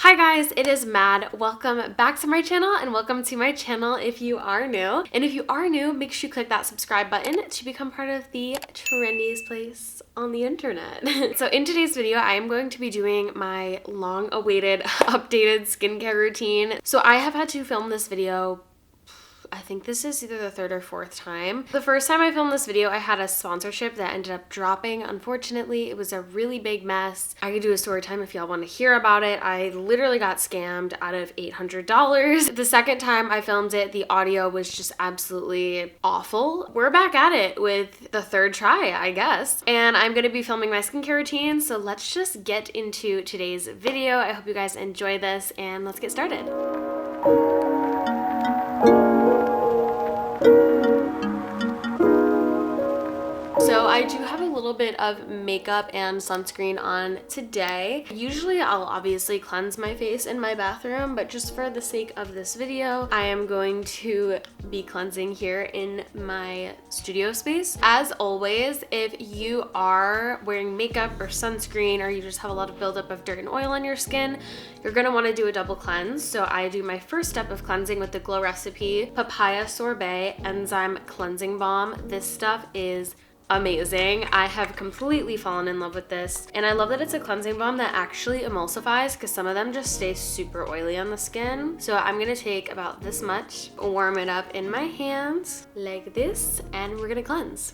Hi guys, it is Mad. Welcome back to my channel and welcome to my channel if you are new. And if you are new, make sure you click that subscribe button to become part of the trendiest place on the internet. So in today's video, I am going to be doing my long-awaited updated skincare routine. So I have had to film this video, I think this is either the third or fourth time. The first time I filmed this video, I had a sponsorship that ended up dropping. Unfortunately, it was a really big mess. I could do a story time if y'all want to hear about it. I literally got scammed out of $800. The second time I filmed it, the audio was just absolutely awful. We're back at it with the third try, I guess. And I'm going to be filming my skincare routine, so let's just get into today's video. I hope you guys enjoy this and let's get started. So I do have a little bit of makeup and sunscreen on today. Usually I'll obviously cleanse my face in my bathroom, but just for the sake of this video, I am going to be cleansing here in my studio space. As always, if you are wearing makeup or sunscreen, or you just have a lot of buildup of dirt and oil on your skin, you're gonna wanna do a double cleanse. So I do my first step of cleansing with the Glow Recipe Papaya Sorbet Enzyme Cleansing Balm. This stuff is amazing. I have completely fallen in love with this, and I love that it's a cleansing balm that actually emulsifies, because some of them just stay super oily on the skin. So I'm gonna take about this much, warm it up in my hands like this, and we're gonna cleanse.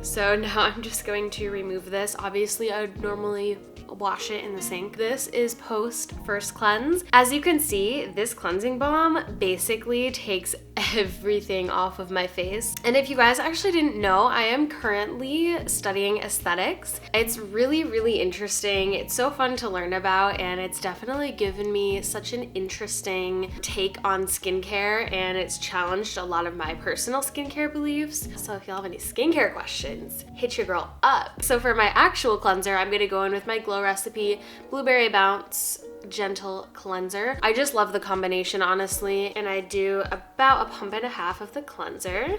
So now I'm just going to remove this. Obviously I would normally wash it in the sink. This is post first cleanse. As you can see, this cleansing balm basically takes everything off of my face. And if you guys actually didn't know, I am currently studying aesthetics. It's really interesting. It's so fun to learn about, and it's definitely given me such an interesting take on skincare, and it's challenged a lot of my personal skincare beliefs. So if y'all have any skincare questions, hit your girl up. So for my actual cleanser, I'm gonna go in with my Glow Recipe Blueberry Bounce Gentle Cleanser. I just love the combination, honestly, and I do about a pump and a half of the cleanser.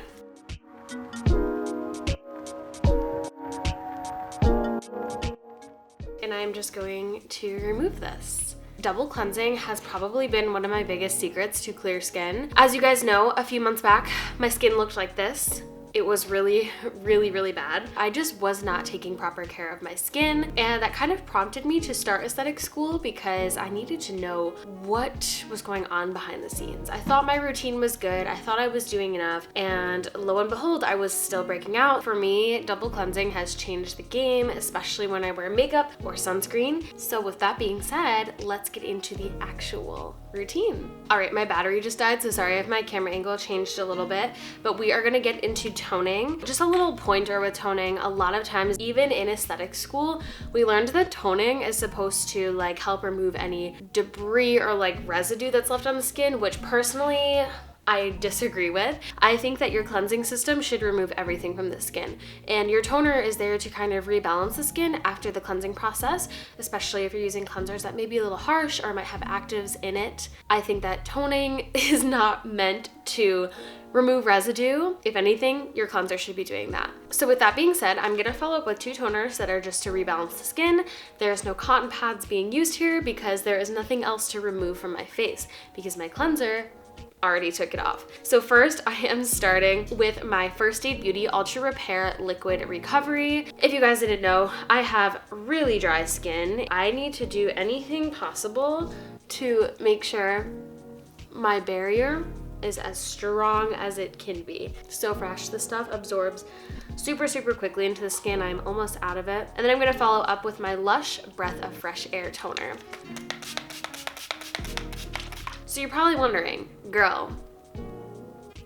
And I'm just going to remove this. Double cleansing has probably been one of my biggest secrets to clear skin. As you guys know, a few months back, my skin looked like this. It was really bad. I just was not taking proper care of my skin, and that kind of prompted me to start aesthetic school because I needed to know what was going on behind the scenes. I thought my routine was good. I thought I was doing enough, and lo and behold, I was still breaking out. For me, double cleansing has changed the game, especially when I wear makeup or sunscreen. So with that being said, let's get into the actual routine. All right, my battery just died, so sorry if my camera angle changed a little bit, but we are gonna get into toning. Just a little pointer with toning. A lot of times, even in aesthetic school, we learned that toning is supposed to like help remove any debris or like residue that's left on the skin, which personally, I disagree with. I think that your cleansing system should remove everything from the skin, and your toner is there to kind of rebalance the skin after the cleansing process, especially if you're using cleansers that may be a little harsh or might have actives in it. I think that toning is not meant to remove residue. If anything, your cleanser should be doing that. So with that being said, I'm gonna follow up with two toners that are just to rebalance the skin. There's no cotton pads being used here because there is nothing else to remove from my face because my cleanser already took it off. So first, I am starting with my First Aid Beauty Ultra Repair Liquid Recovery. If you guys didn't know, I have really dry skin. I need to do anything possible to make sure my barrier is as strong as it can be. So fresh. This stuff absorbs super quickly into the skin. I'm almost out of it. And then I'm gonna follow up with my Lush Breath of Fresh Air Toner. So you're probably wondering, girl,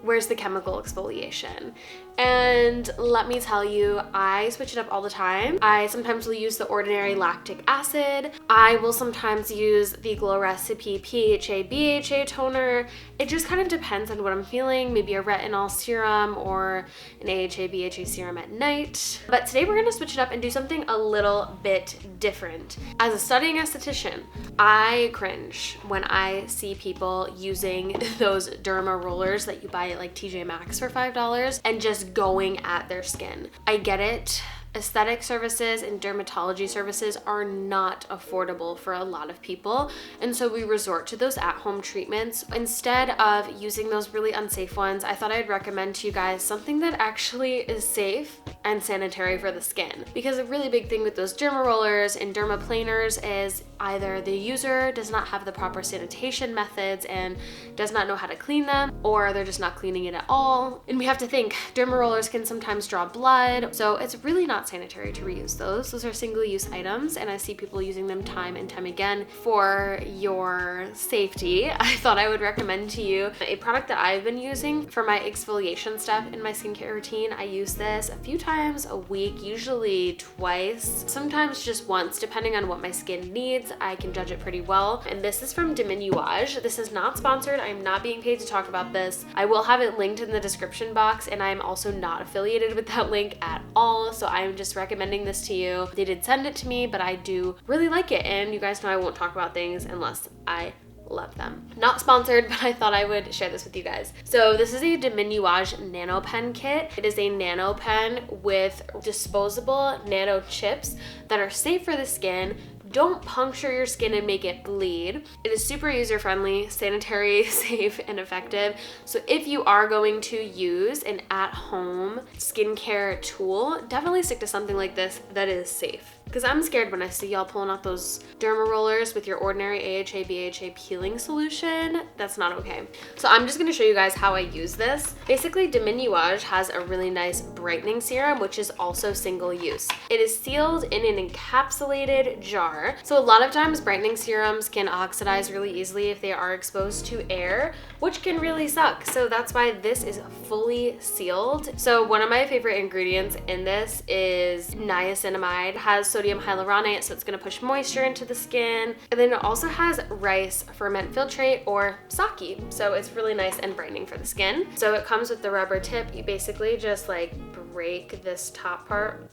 where's the chemical exfoliation? And let me tell you, I switch it up all the time. I sometimes will use the ordinary lactic acid. I will sometimes use the Glow Recipe PHA BHA toner. It just kind of depends on what I'm feeling, maybe a retinol serum or an AHA BHA serum at night. But today we're gonna switch it up and do something a little bit different. As a studying esthetician, I cringe when I see people using those derma rollers that you buy at like TJ Maxx for $5 and just going at their skin. I get it. aesthetic services and dermatology services are not affordable for a lot of people, and so we resort to those at-home treatments instead of using those really unsafe ones. I thought I'd recommend to you guys something that actually is safe and sanitary for the skin, because a really big thing with those derma rollers and dermaplaners is either the user does not have the proper sanitation methods and does not know how to clean them, or they're just not cleaning it at all. And we have to think derma rollers can sometimes draw blood, so it's really not sanitary to reuse those. Those are single-use items, and I see people using them time and time again. For your safety, I thought I would recommend to you a product that I've been using for my exfoliation stuff in my skincare routine. I use this a few times a week, usually twice, sometimes just once, depending on what my skin needs. I can judge it pretty well. And this is from Diminuage. This is not sponsored. I'm not being paid to talk about this. I will have it linked in the description box, and I'm also not affiliated with that link at all, so I'm just recommending this to you. They did send it to me, but I do really like it, and you guys know I won't talk about things unless I love them. Not sponsored, but I thought I would share this with you guys. So this is a Diminuage Nanopen kit. It is a Nanopen with disposable nano chips that are safe for the skin, don't puncture your skin and make it bleed. It is super user-friendly, sanitary, safe, and effective. So if you are going to use an at-home skincare tool, definitely stick to something like this that is safe. Because I'm scared when I see y'all pulling out those derma rollers with your ordinary AHA, BHA peeling solution. That's not okay. So I'm just gonna show you guys how I use this. Basically, Diminuage has a really nice brightening serum, which is also single use. It is sealed in an encapsulated jar. So a lot of times brightening serums can oxidize really easily if they are exposed to air, which can really suck. So that's why this is fully sealed. So one of my favorite ingredients in this is niacinamide. It has sodium hyaluronic, so it's gonna push moisture into the skin. And then it also has rice ferment filtrate, or sake. So it's really nice and brightening for the skin. So it comes with the rubber tip. You basically just like break this top part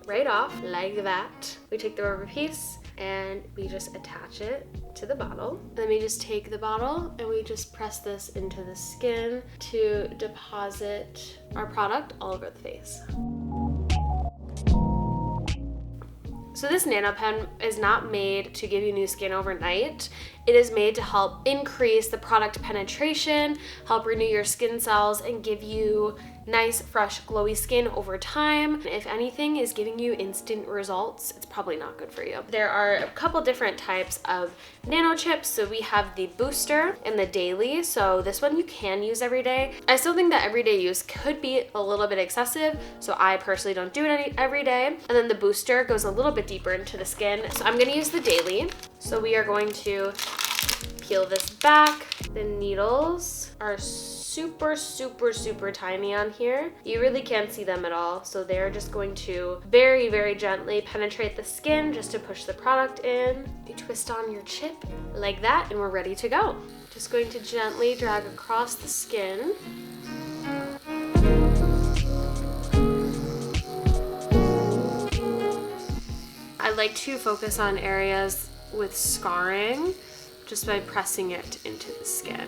right off like that. We take the rubber piece and we just attach it to the bottle. Then we just take the bottle and we just press this into the skin to deposit our product all over the face. So this Nanopen is not made to give you new skin overnight. It is made to help increase the product penetration, help renew your skin cells, and give you nice, fresh, glowy skin over time. If anything is giving you instant results, it's probably not good for you. There are a couple different types of Nanochips. So we have the booster and the daily. So this one you can use every day. I still think that everyday use could be a little bit excessive, so I personally don't do it every day. And then the booster goes a little bit deeper into the skin. So I'm gonna use the daily. So we are going to peel this back. The needles are super, super, super tiny on here. You really can't see them at all. So they're just going to very, very gently penetrate the skin just to push the product in. You twist on your chip like that and we're ready to go. Just going to gently drag across the skin. I like to focus on areas with scarring just by pressing it into the skin.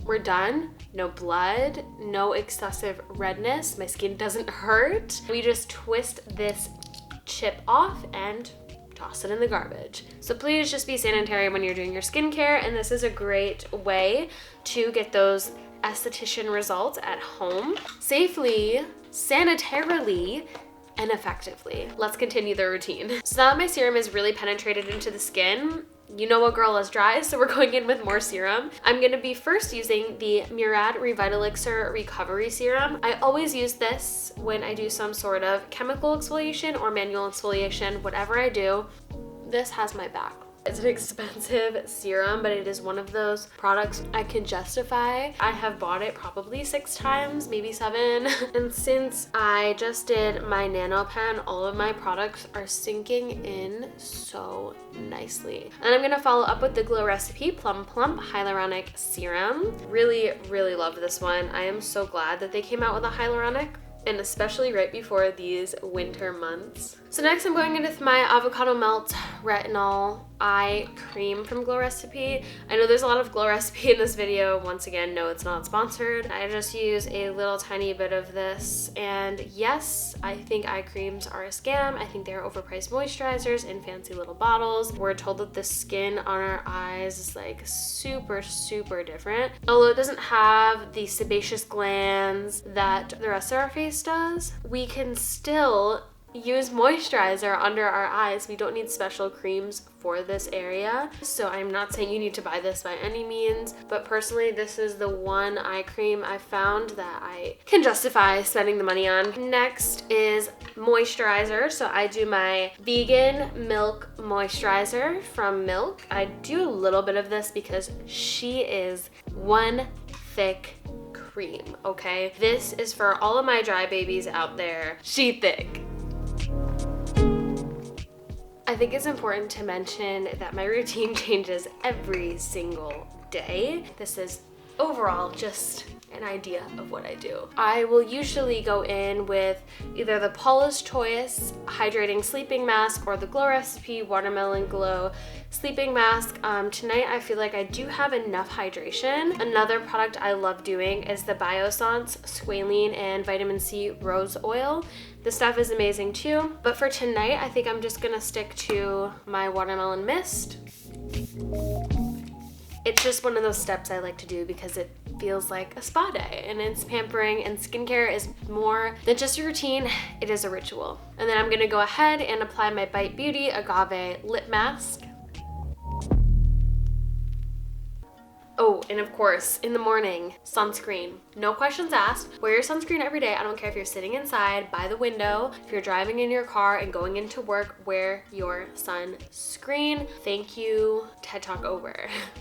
We're done. No blood, no excessive redness. My skin doesn't hurt. We just twist this chip off and toss it in the garbage. So please just be sanitary when you're doing your skincare, and this is a great way to get those esthetician results at home safely, sanitarily, and effectively. Let's continue the routine. So now that my serum is really penetrated into the skin, you know a girl is dry, so we're going in with more serum. I'm gonna be first using the Murad Revitalixer Recovery Serum. I always use this when I do some sort of chemical exfoliation or manual exfoliation, whatever I do. This has my back. It's an expensive serum, but it is one of those products I can justify. I have bought it probably 6 times, maybe 7. And since I just did my Nanopen, all of my products are sinking in so nicely. And I'm gonna follow up with the Glow Recipe Plum Plump Hyaluronic Serum. Really, really love this one. I am so glad that they came out with a hyaluronic. and especially right before these winter months. So next I'm going in with my Avocado Melt Retinol Eye Cream from Glow Recipe. I know there's a lot of Glow Recipe in this video. Once again, no, it's not sponsored. I just use a little tiny bit of this, and yes, I think eye creams are a scam. I think they're overpriced moisturizers in fancy little bottles. We're told that the skin on our eyes is like super, super different. Although it doesn't have the sebaceous glands that the rest of our face does, we can still use moisturizer under our eyes. We don't need special creams for this area. So I'm not saying you need to buy this by any means, but personally this is the one eye cream I found that I can justify spending the money on. Next is moisturizer. So I do my vegan milk moisturizer from Milk. I do a little bit of this because she is one thick cream, okay? This is for all of my dry babies out there. She thick. I think it's important to mention that my routine changes every single day. This is overall just an idea of what I do. I will usually go in with either the Paula's Choice Hydrating Sleeping Mask or the Glow Recipe Watermelon Glow Sleeping Mask. Tonight I feel like I do have enough hydration. Another product I love doing is the Biossance Squalene and Vitamin C Rose Oil. This stuff is amazing too. But for tonight, I think I'm just gonna stick to my watermelon mist. It's just one of those steps I like to do because it feels like a spa day and it's pampering, and skincare is more than just a routine, it is a ritual. And then I'm gonna go ahead and apply my Bite Beauty Agave Lip Mask. Oh, and of course, in the morning, sunscreen. No questions asked. Wear your sunscreen every day. I don't care if you're sitting inside, by the window, if you're driving in your car and going into work, wear your sunscreen. Thank you. TED Talk over.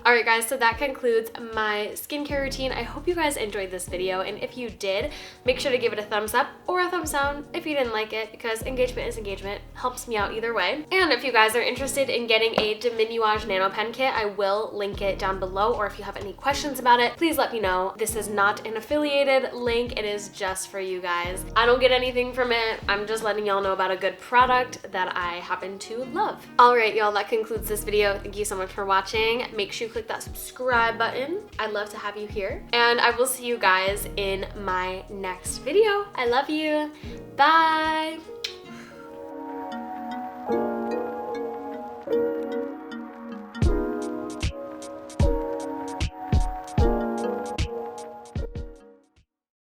All right, guys, so that concludes my skincare routine. I hope you guys enjoyed this video, and if you did, make sure to give it a thumbs up or a thumbs down if you didn't like it, because engagement is engagement. Helps me out either way. And if you guys are interested in getting a Diminuage Nanopen kit, I will link it down below, or if you have any questions about it, please let me know. This is not an affiliated link. It is just for you guys. I don't get anything from it. I'm just letting y'all know about a good product that I happen to love. All right, y'all, that concludes this video. Thank you so much for watching. Make sure you click that subscribe button. I'd love to have you here. And I will see you guys in my next video. I love you. Bye.